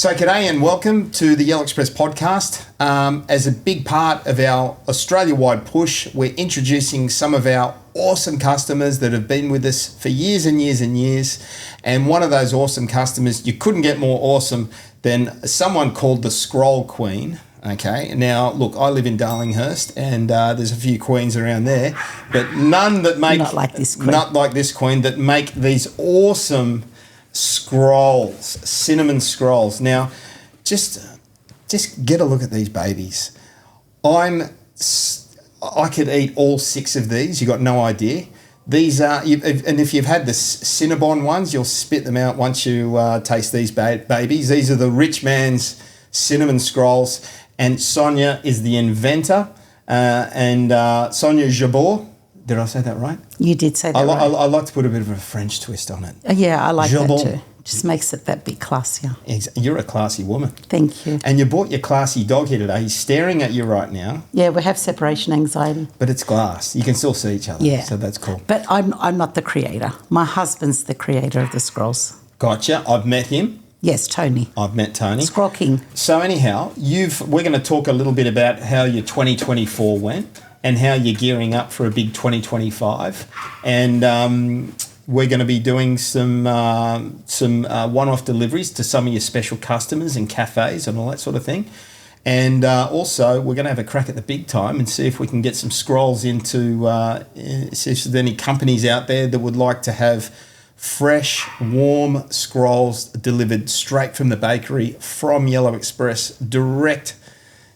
So, g'day and welcome to the Yellow Express podcast. As a big part of our Australia-wide push, we're introducing some of our awesome customers that have been with us for years and years and years. And one of those awesome customers, you couldn't get more awesome than someone called the Scroll Queen. Okay, now look, I live in Darlinghurst, and there's a few queens around there, but none that make not like this queen that make these awesome scrolls, cinnamon scrolls. Now, just get a look at these babies. I could eat all 6 of these. You got no idea. These are, and if you've had the Cinnabon ones, you'll spit them out once you taste these babies. These are the rich man's cinnamon scrolls, and Sonia is the inventor. Sonia Jabot. Did I say that right? You did say that right. I like to put a bit of a French twist on it. Yeah, I like Jabot. That too. Just makes it that bit classier. You're a classy woman. Thank you. And you brought your classy dog here today. He's staring at you right now. Yeah, we have separation anxiety. But it's glass. You can still see each other. Yeah. So that's cool. But I'm not the creator. My husband's the creator of the scrolls. Gotcha. I've met him. Yes, Tony. I've met Tony. Scroll King. So anyhow, we're going to talk a little bit about how your 2024 went and how you're gearing up for a big 2025. And we're going to be doing some one-off deliveries to some of your special customers and cafes and all that sort of thing. And also, we're going to have a crack at the big time and see if we can get some scrolls into, see if there's any companies out there that would like to have fresh, warm scrolls delivered straight from the bakery from Yellow Express, direct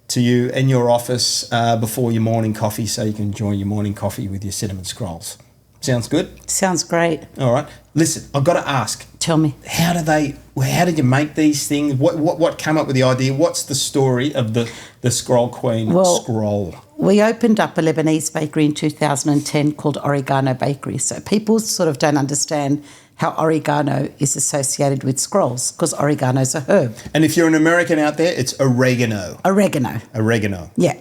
to you in your office before your morning coffee, so you can enjoy your morning coffee with your cinnamon scrolls. Sounds good? Sounds great. All right. Listen, I've got to ask. Tell me. How did you make these things? What came up with the idea? What's the story of the Scroll Queen scroll? We opened up a Lebanese bakery in 2010 called Oregano Bakery. So people sort of don't understand how oregano is associated with scrolls, because oregano is a herb. And if you're an American out there, it's oregano. Oregano. Yeah.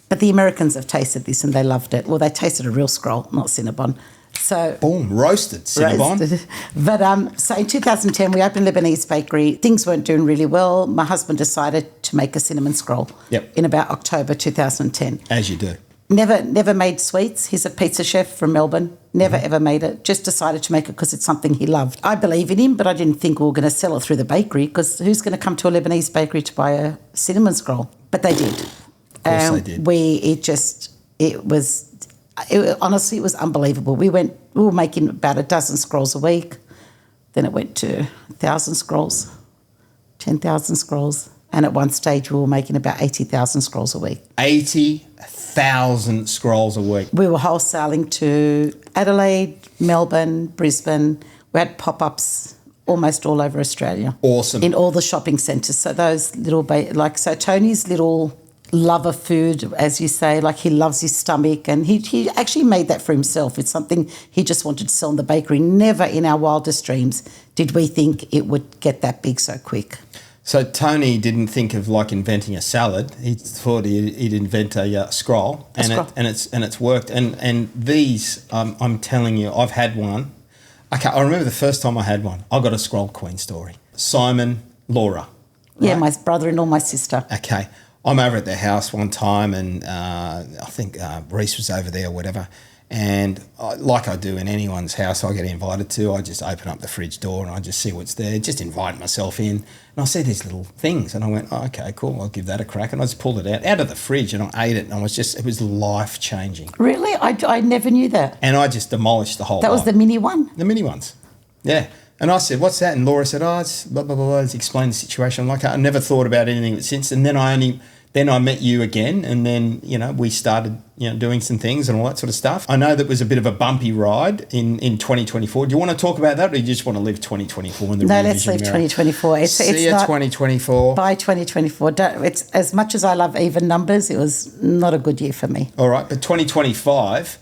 But the Americans have tasted this and they loved it. Well, they tasted a real scroll, not Cinnabon. So boom, roasted Cinnabon. But so in 2010, we opened Lebanese bakery. Things weren't doing really well. My husband decided to make a cinnamon scroll. Yep. In about October 2010. As you do. Never made sweets. He's a pizza chef from Melbourne. Never ever made it. Just decided to make it because it's something he loved. I believe in him, but I didn't think we were going to sell it through the bakery, because who's going to come to a Lebanese bakery to buy a cinnamon scroll? But they did. Of course they did. Honestly, it was unbelievable. We were making about a dozen scrolls a week. Then it went to 1,000 scrolls, 10,000 scrolls. And at one stage, we were making about 80,000 scrolls a week. 80,000 scrolls a week. We were wholesaling to Adelaide, Melbourne, Brisbane. We had pop-ups almost all over Australia. Awesome. In all the shopping centres. So those little, so Tony's little love of food, as you say, like he loves his stomach, and he actually made that for himself. It's something he just wanted to sell in the bakery. Never in our wildest dreams did we think it would get that big so quick. So Tony didn't think of inventing a salad. He thought he'd invent a scroll, and it's worked. And these, I'm telling you, I've had one. Okay, I remember the first time I had one. I got a Scroll Queen story. Simon, Laura. Right? Yeah, my brother-in-law, my sister. Okay, I'm over at their house one time, and I think Reese was over there or whatever. And like I do in anyone's house I get invited to, I just open up the fridge door and I just see what's there, just invite myself in. And I see these little things and I went, oh, okay, cool, I'll give that a crack. And I just pulled it out of the fridge and I ate it, and it was life-changing. Really? I never knew that. And I just demolished the whole lot. That was the mini one? The mini ones, yeah. And I said, what's that? And Laura said, oh, it's blah, blah, blah, blah. Explained the situation. I'm like, I never thought about anything since. And then I met you again, and then, we started, doing some things and all that sort of stuff. I know that was a bit of a bumpy ride in 2024. Do you want to talk about that, or do you just want to leave 2024 in the rear vision mirror? No, let's leave 2024. See you 2024. By 2024. It's, as much as I love even numbers, it was not a good year for me. All right, but 2025,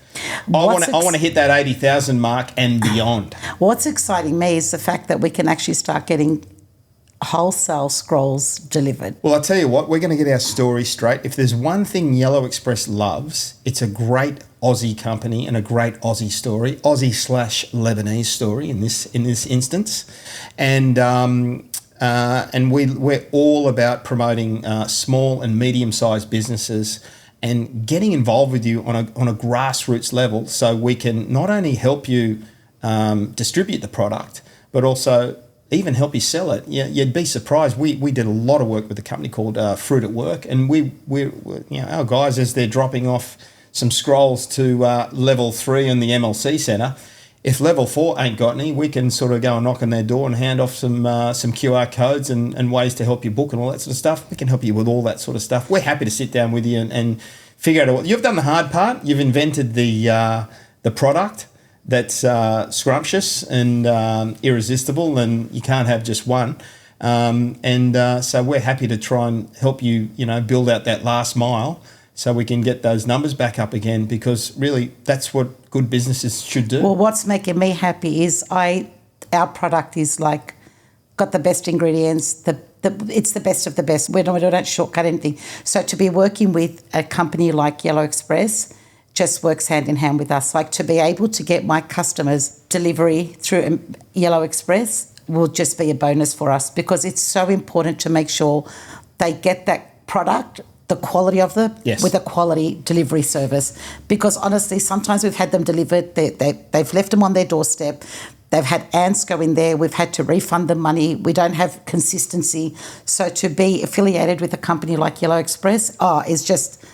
I want to hit that 80,000 mark and beyond. What's exciting me is the fact that we can actually start getting wholesale scrolls delivered. Well, I'll tell you what, we're going to get our story straight. If there's one thing Yellow Express loves, it's a great Aussie company and a great Aussie story, Aussie/Lebanese story in this instance. And and we're all about promoting small and medium-sized businesses and getting involved with you on a grassroots level, so we can not only help you distribute the product, but also even help you sell it. Yeah, you'd be surprised. We did a lot of work with a company called Fruit at Work, and we our guys, as they're dropping off some scrolls to level 3 in the MLC Centre, if level 4 ain't got any, we can sort of go and knock on their door and hand off some QR codes and ways to help you book and all that sort of stuff. We can help you with all that sort of stuff. We're happy to sit down with you and figure out. You've done the hard part. You've invented the product that's scrumptious and irresistible, and you can't have just one. So we're happy to try and help you, build out that last mile, so we can get those numbers back up again, because really that's what good businesses should do. Well, what's making me happy is our product is like got the best ingredients, it's the best of the best. We don't shortcut anything. So to be working with a company like Yellow Express just works hand in hand with us. Like, to be able to get my customers delivery through Yellow Express will just be a bonus for us, because it's so important to make sure they get that product, the quality of them, yes, with a quality delivery service. Because honestly, sometimes we've had them delivered, they've left them on their doorstep, they've had ants go in there, we've had to refund them money, we don't have consistency. So to be affiliated with a company like Yellow Express is just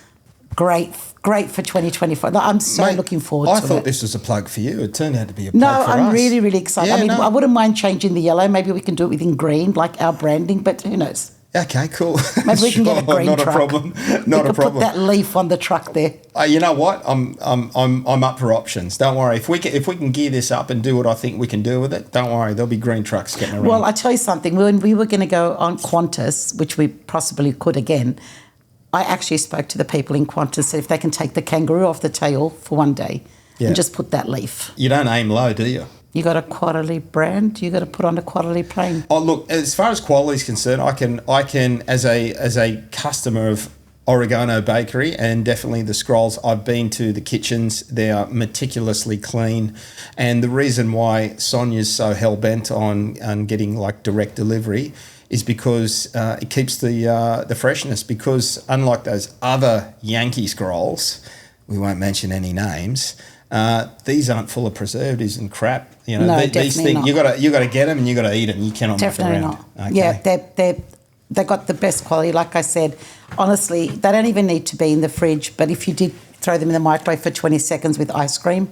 great for 2024. I'm so looking forward to it. I thought this was a plug for you. It turned out to be a plug for us. No, I'm really, really excited. Yeah, I wouldn't mind changing the yellow. Maybe we can do it within green, like our branding, but who knows? Okay, cool. Maybe we can get a green not truck. Not a problem. We can put that leaf on the truck there. You know what? I'm up for options. Don't worry. If we can gear this up and do what I think we can do with it, don't worry. There'll be green trucks getting around. Well, I tell you something. When we were going to go on Qantas, which we possibly could again, I actually spoke to the people in Qantas, said if they can take the kangaroo off the tail for one day and just put that leaf. You don't aim low, do you? You got a quality brand. You got to put on a quality plane. Oh, look, as far as quality is concerned, I can as a customer of Oregano Bakery and definitely the Scrolls, I've been to the kitchens. They are meticulously clean, and the reason why Sonia's so hell bent on getting like direct delivery is because it keeps the freshness. Because unlike those other Yankee Scrolls, we won't mention any names. These aren't full of preservatives and crap. No, these things not. you got to get them and you got to eat them. You cannot Definitely muck around. not. Okay. Yeah, they got the best quality. Like I said, honestly, they don't even need to be in the fridge. But if you did throw them in the microwave for 20 seconds with ice cream.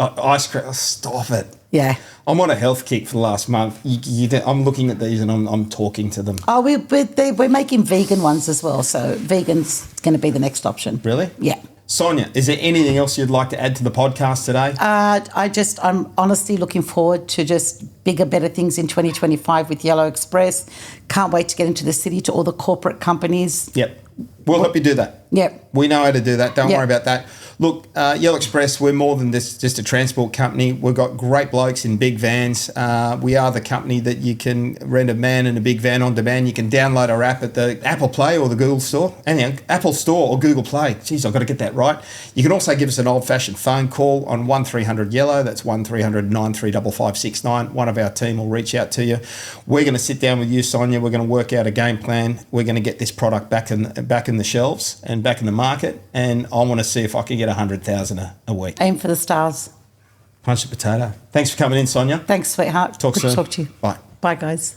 Ice cream, stop it. Yeah. I'm on a health kick for the last month. I'm looking at these and I'm talking to them. Oh, we're making vegan ones as well. So vegan's going to be the next option. Really? Yeah. Sonia, is there anything else you'd like to add to the podcast today? I'm honestly looking forward to just bigger, better things in 2025 with Yellow Express. Can't wait to get into the city, to all the corporate companies. Yep. We'll help you do that. Yep. We know how to do that. Don't worry about that. Look, Yellow Express, we're more than this, just a transport company. We've got great blokes in big vans. We are the company that you can rent a man in a big van on demand. You can download our app at the Apple Play or the Google Store. Anyhow, Apple Store or Google Play. Jeez, I've got to get that right. You can also give us an old-fashioned phone call on 1300 Yellow. That's 1300 935569. One of our team will reach out to you. We're going to sit down with you, Sonia. We're going to work out a game plan. We're going to get this product back in the shelves and back in the market. And I want to see if I can get 100,000 a week. Aim for the stars. Punch the potato. Thanks for coming in, Sonia. Thanks, sweetheart. Talk Good soon. to talk to you. Bye. Bye, guys.